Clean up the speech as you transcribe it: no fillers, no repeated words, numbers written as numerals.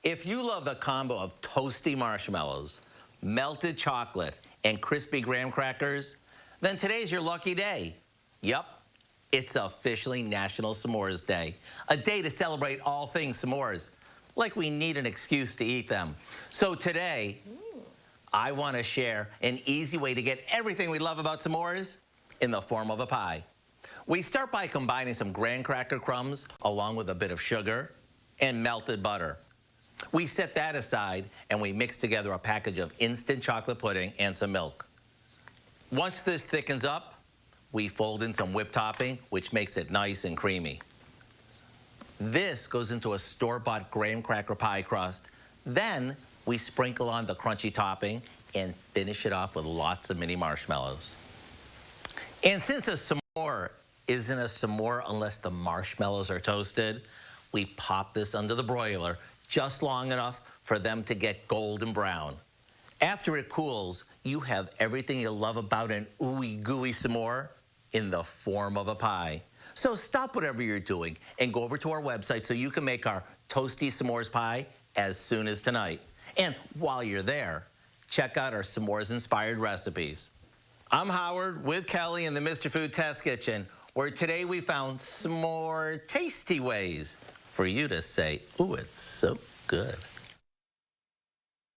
If you love the combo of toasty marshmallows, melted chocolate, and crispy graham crackers, then today's your lucky day. Yup, it's officially National S'mores Day, a day to celebrate all things s'mores, like we need an excuse to eat them. So today, I want to share an easy way to get everything we love about s'mores in the form of a pie. We start by combining some graham cracker crumbs along with a bit of sugar and melted butter. We set that aside and we mix together a package of instant chocolate pudding and some milk. Once this thickens up, we fold in some whipped topping, which makes it nice and creamy. This goes into a store-bought graham cracker pie crust. Then we sprinkle on the crunchy topping and finish it off with lots of mini marshmallows. And since a s'more isn't a s'more unless the marshmallows are toasted, we pop this under the broiler just long enough for them to get golden brown. After it cools, you have everything you love about an ooey gooey s'more in the form of a pie. So stop whatever you're doing and go over to our website so you can make our Toasty S'mores Pie as soon as tonight. And while you're there, check out our s'mores-inspired recipes. I'm Howard with Kelly in the Mr. Food Test Kitchen, where today we found s'more tasty ways for you to say, ooh, it's so good.